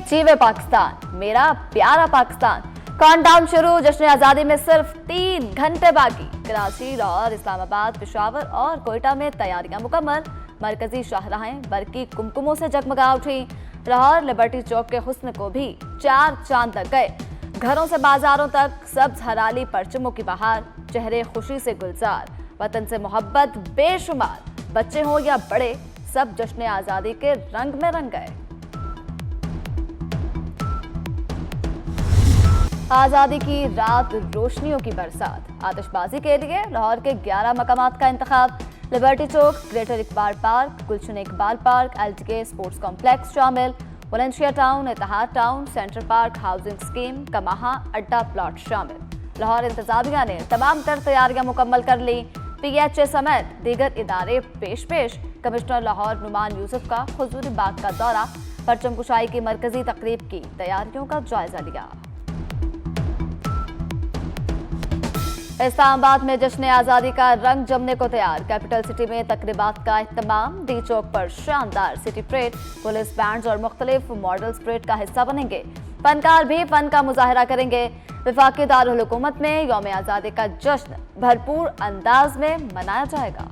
जीवे पाकिस्तान, मेरा प्यारा पाकिस्तान। काउंटडाउन शुरू, जश्न आज़ादी में सिर्फ 3 घंटे बाकी। कराची, लाहौर, इस्लामाबाद, पेशावर और कोयटा में तैयारियां मुकम्मल। मरकजी शाहराहें बरकी कुमकुमों से जगमगा उठी। लाहौर लिबर्टी चौक के हुस्न को भी 4 चांद लग गए। घरों से बाजारों तक सब्ज हराली परचमों की बहार, चेहरे खुशी से गुलजार, वतन से मोहब्बत बेशुमार। बच्चे हो या बड़े, सब जश्न आज़ादी के रंग में रंग गए। आज़ादी की रात, रोशनियों की बरसात। आतिशबाजी के लिए लाहौर के 11 मकामात का इंतखाब। Liberty Chowk, greater Iqbal park, Gulshan Iqbal park, LTK sports complex शामिल। Valencia town, Ittehad town, central park, housing scheme, कमाहा, अड्डा प्लॉट शामिल। लाहौर इंतजामिया ने तमाम तर तैयारियां मुकम्मल कर ली। PHA समेत दीगर इदारे पेश। कमिश्नर लाहौर नुमान यूसुफ का हुजूरी बाग का दौरा, परचम कुशाई की मरकजी तकरीब की तैयारियों का जायजा लिया। इस्लामाबाद में जश्न आज़ादी का रंग जमने को तैयार। कैपिटल सिटी में तकरीबात का इत्तमाम। डी चौक पर शानदार सिटी परेड, पुलिस बैंड्स और मुख्तलिफ मॉडल्स परेड का हिस्सा बनेंगे। फनकार भी फन का मुजाहरा करेंगे। वफाकी दारुल हुकूमत में यौम आज़ादी का जश्न भरपूर अंदाज में मनाया जाएगा।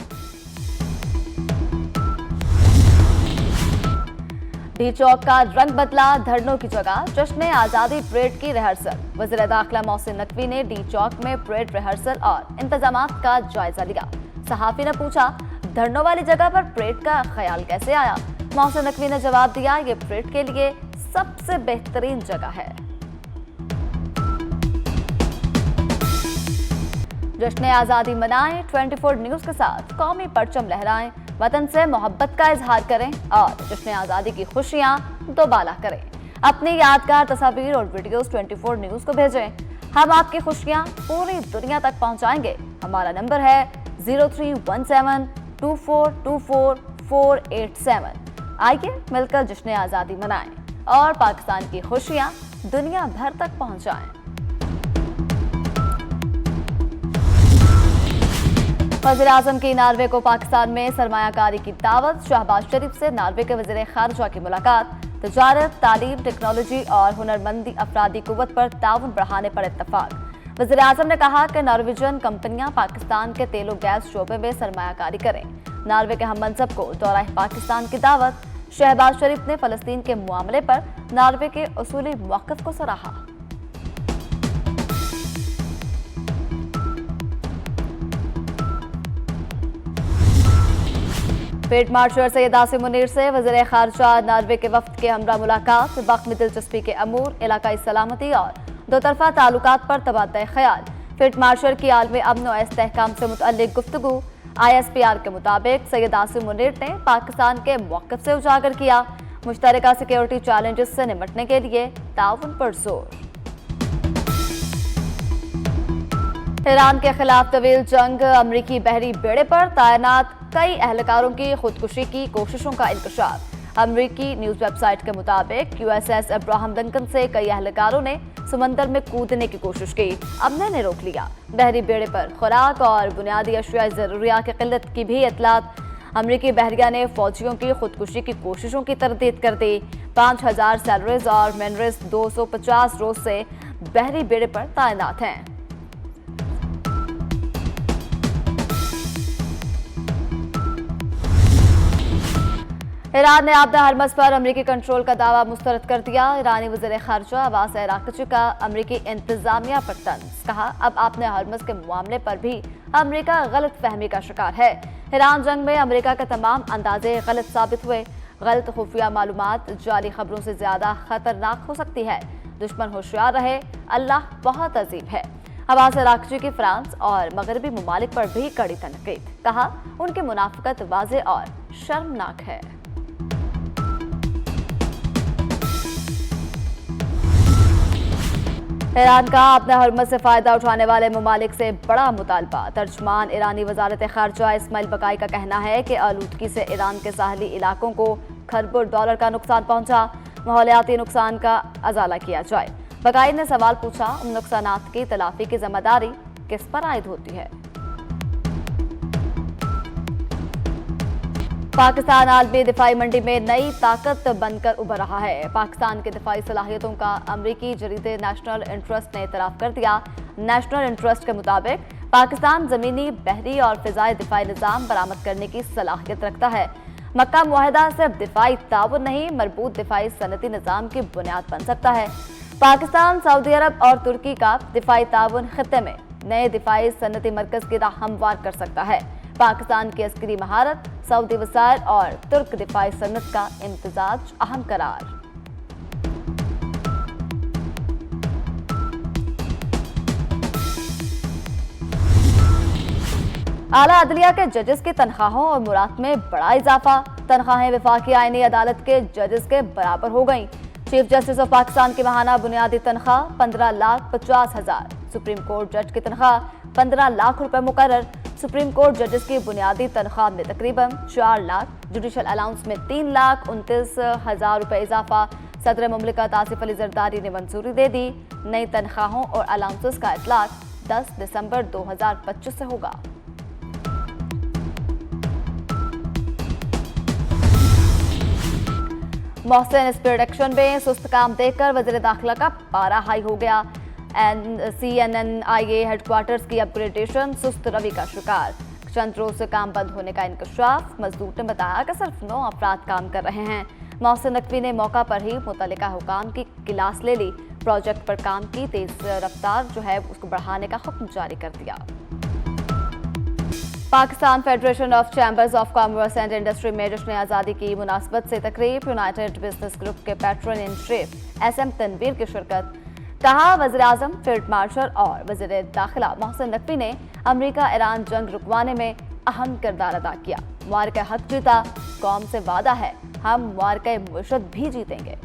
डी चौक का रंग बदला, धरनों की जगह जश्न आज़ादी परेड की रिहर्सल। वज़ीर दाखिला मोहसिन नकवी ने डी चौक में परेड रिहर्सल और इंतजामात का जायजा लिया। सहाफी ने पूछा, धरनों वाली जगह पर परेड का ख्याल कैसे आया? मोहसिन नकवी ने जवाब दिया, ये परेड के लिए सबसे बेहतरीन जगह है। जश्न आज़ादी मनाएं, 24 न्यूज़ के साथ कौमी परचम लहराएं, वतन से मोहब्बत का इजहार करें और जश्न आज़ादी की खुशियां दोबाला करें। अपनी यादगार तस्वीर और वीडियोस 24 न्यूज़ को भेजें। हम आपकी खुशियां पूरी दुनिया तक पहुंचाएंगे। हमारा नंबर है 0317242447। आइए मिलकर जश्न आज़ादी मनाएं और पाकिस्तान की खुशियां दुनिया भर तक पहुंचाएं। वज़ीर आज़म की नार्वे को पाकिस्तान में सरमायाकारी की दावत। शहबाज शरीफ से नार्वे के वज़ीर ख़ारिजा की मुलाकात। तजारत, तालीम, टेक्नोलॉजी और हुनरमंदी अफरादी कुव्वत पर ताउन बढ़ाने पर इत्तफाक। वज़ीर आज़म ने कहा कि नॉर्वेजियन कंपनियां पाकिस्तान के तेल और गैस शोबे में सरमायाकारी करें। नार्वे के हम मनसब को दौरा पाकिस्तान की दावत। शहबाज शरीफ ने फ़लस्तीन के मामले पर नार्वे के उसूली मौक़िफ़ को सराहा। फील्ड मार्शल सैयद आसिम मुनीर से वज़ीर ख़ारिजा नार्वे के वफ़द के हमरा मुलाकात। वक्त में दिलचस्पी के अमूर, इलाकाई सलामती और दो तरफ़ा ताल्लुकात पर तबादला ख़याल। फील्ड मार्शल की आलमी अमन और इस्तेहकाम से मुतअल्लिक़ गुफ्तगू। ISPR के मुताबिक सैयद आसिम मुनीर ने पाकिस्तान के मौक़िफ़ से उजागर किया। मुश्तरका सिक्योरिटी चैलेंजेस से निपटने के लिए ताउन पर जोर। ईरान के खिलाफ तवील जंग, अमरीकी बहरी बेड़े पर तैनात कई एहलकारों की खुदकुशी की कोशिशों का इंकशाफ। अमरीकी न्यूज़ वेबसाइट के मुताबिक USS अब्राहम लिंकन से कई एहलकारों ने समंदर में कूदने की कोशिश की, अमले ने रोक लिया। बहरी बेड़े पर खुराक और बुनियादी अशिया ज़रूरियात की किल्लत की भी इतलात। अमरीकी बहरिया ने फौजियों की खुदकुशी की कोशिशों की तरदीद कर दी। 5000 सैलरीज और मैनरिस 250 रोज से बहरी बेड़े पर तैनात हैं। ईरान ने आबदा हरमज़ पर अमरीकी कंट्रोल का दावा मुस्तरद कर दिया। ईरानी वज़ीर ख़ारिजा अब्बास अराग़ची का अमरीकी इंतज़ामिया पर तंज़। कहा, अब आपने हरमज़ के मामले पर भी अमरीका गलत फहमी का शिकार है। ईरान जंग में अमरीका के तमाम अंदाजे गलत साबित हुए। गलत खुफिया मालूमात जाली खबरों से ज़्यादा ख़तरनाक हो सकती है। दुश्मन होशियार रहे, अल्लाह बहुत अजीब है। अब्बास अराग़ची की फ्रांस और मगरबी ममालिक पर भी कड़ी तनकीद। कहा, उनकी मुनाफ़िक़त वाज़ेह और शर्मनाक है। ईरान का अपने हरमज़ से फ़ायदा उठाने वाले ममालिक से बड़ा मुतालबा। तर्जमान ईरानी वज़ारत ख़ारिजा इस्माइल बकाई का कहना है कि आलूदगी से ईरान के साहली इलाकों को खरबों डॉलर का नुकसान पहुंचा। माहौलियाती नुकसान का अजाला किया जाए। बकाई ने सवाल पूछा, उन नुकसानात की तलाफी की जिम्मेदारी किस पर आयद होती है? पाकिस्तान आलमी दिफाई मंडी में नई ताकत बनकर उभर रहा है। पाकिस्तान की दिफाई सलाहियतों का अमरीकी जरीदे नेशनल इंटरेस्ट ने इतराफ कर दिया। नेशनल इंटरेस्ट के मुताबिक पाकिस्तान जमीनी, बहरी और फिजाई दिफाई निज़ाम बरामद करने की सलाहियत रखता है। मक्का मुआहदा सिर्फ दिफाई ताउन नहीं, मरबूत दिफाई सनती निज़ाम की बुनियाद बन सकता है। पाकिस्तान, सऊदी अरब और तुर्की का दिफाई ताउन खित्ते में नए दिफाई सनती मरकज की राह हमवार कर सकता है। पाकिस्तान की अस्करी महारत, सऊदी वसाइल और तुर्क दिफाई सनत का इम्तिजाज अहम करार। आला अदलिया के जजेस की तनख्वाहों और मुराद में बड़ा इजाफा। तनख्वाहें वफाकी आईनी अदालत के जजेस के बराबर हो गईं। चीफ जस्टिस ऑफ पाकिस्तान की माहाना बुनियादी तनख्वाह 15,50,000। सुप्रीम कोर्ट जज की तनख्वाह 15 लाख रुपए मुकर्रर। सुप्रीम कोर्ट जजेस की बुनियादी तनख्वाह में तकरीबन 4 लाख, जुडिशल अलाउंस में 3,29,000 रुपए इजाफा। सदर मुमलिकत आसिफ अली जरदारी ने मंजूरी दे दी। नई तनख्वाहों और अलाउंसेस का इतलाक 10 दिसंबर 2025 से होगा। मोहसिन स्पीड एक्शन में सुस्त काम देखकर वज़ीर दाखिला का पारा हाई हो गया। CNNIA हेडक्वार्टर्स की अपग्रेडेशन सुस्त रवि का शिकार। चंद रोज से काम बंद होने का इंकशाफ। मजदूर ने बताया कि सिर्फ 9 अफराद काम कर रहे हैं। मोहसिन नकवी ने मौका पर ही मुतल्लिका हुकाम की क्लास ले ली। प्रोजेक्ट पर काम की तेज रफ्तार जो है उसको बढ़ाने का हुक्म जारी कर दिया। Pakistan federation of chambers of commerce and industry में जश्न आज़ादी की मुनासबत से तकरीब। यूनाइटेड बिजनेस ग्रुप के patron in chief SM Tanveer की शिरकत। कहा, वज़ीर आज़म, फील्ड मार्शल और वज़ीर दाखिला मोहसिन नकवी ने अमेरिका ईरान जंग रुकवाने में अहम किरदार अदा किया। मुआरका हक जीता, कौम से वादा है हम मुआरका मुर्शद भी जीतेंगे।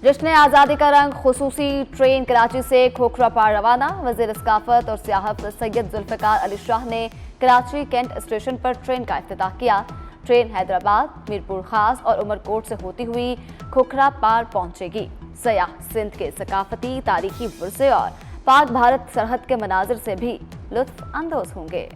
जश्न आज़ादी का रंग खुसूसी ट्रेन कराची से खोखरा पार रवाना। वज़ीर सकाफत और सियाहत सैयद जुल्फ़िकार अली शाह ने कराची कैंट स्टेशन पर ट्रेन का इफ्तिताह किया। ट्रेन हैदराबाद, मीरपुर खास और उमरकोट से होती हुई खोखरा पार पहुंचेगी। सयाह सिंध के सकाफती, तारीखी विरसे और पाक भारत सरहद के मनाजिर से भी लुत्फ अंदोज होंगे।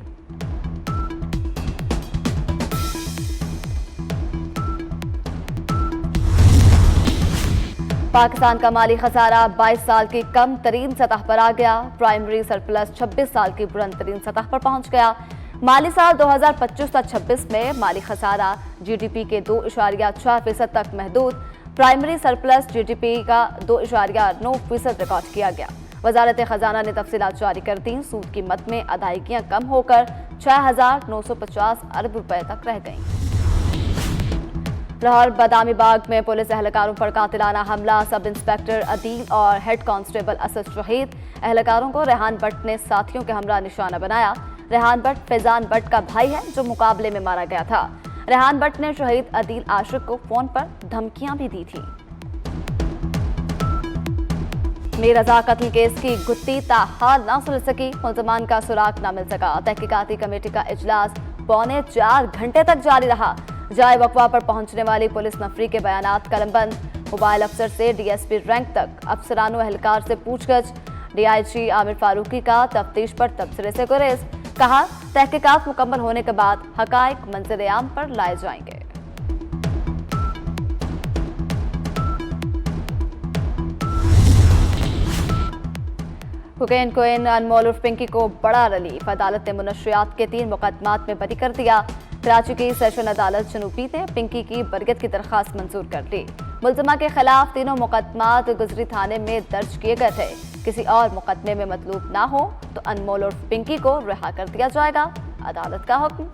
पाकिस्तान का माली खसारा 22 साल की कम तरीन सतह पर आ गया। प्राइमरी सरप्लस 26 साल की बुलंद तरीन सतह पर पहुंच गया। माली साल 2025-26 में माली खसारा GDP के 2.6% तक महदूद। प्राइमरी सरप्लस GDP का 2.9% रिकॉर्ड किया गया। वजारत खजाना ने तफसीलात जारी कर दी। सूद कीमत में अदायगियां कम होकर 6,950 अरब रुपए तक रह गईं। लाहौर बदामी बाग में पुलिस एहलकारों पर कातिलाना हमला। सब इंस्पेक्टर अदील और हेड कांस्टेबल असद शहीद। एहलकारों को रेहान भट्ट ने साथियों के हमरा निशाना बनाया। रेहान भट्ट फैजान भट्ट का भाई है जो मुकाबले में मारा गया था। रेहान भट्ट ने शहीद अदील आशिक को फोन पर धमकियां भी दी थी। मीर रजा कत्ल केस की गुत्थी ताहाल न सुलझ सकी। मुल्ज़िमान का सुराग न मिल सका। तहकीकाती कमेटी का इजलास 3.25 घंटे तक जारी रहा। जाए वकवा पर पहुंचने वाली पुलिस नफरी के बयानात कलमबंद। मोबाइल अफसर से DSP रैंक तक अफसरानों एहलकार से पूछगछ। DIG आमिर फारूकी का तफ्तीश पर तबसरे से गुरेज। कहा, तहकीकात मुकम्मल होने के बाद हकायक मंजर आम पर लाए जाएंगे। कोकेन क्वीन अनमोल उर्फ पिंकी को बड़ा रिलीफ। अदालत ने मुनशियात के 3 मुकदमात में बरी कर दिया। कराची की सेशन अदालत जनूबी ने पिंकी की बरगत की दरख्वास्त मंजूर कर ली। मुल्ज़िमा के खिलाफ तीनों मुकदमात गुजरी थाने में दर्ज किए गए थे। किसी और मुकदमे में मतलूब ना हो तो अनमोल उर्फ पिंकी को रिहा कर दिया जाएगा। अदालत का हुक्म।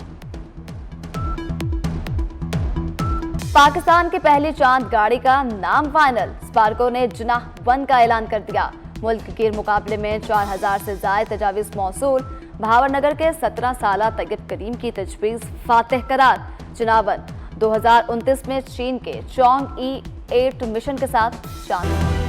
पाकिस्तान की पहली चांद गाड़ी का नाम फाइनल। स्पार्को ने जिनाह 1 का ऐलान कर दिया। मुल्क गिर मुकाबले में 4000 से ज्यादा तजावीज़ मौसूल। भावरनगर के 17 साला तैयब करीम की तजवीज़ फातेह करार। जिनावन 2029 में चीन के चोंग E8 मिशन के साथ चांद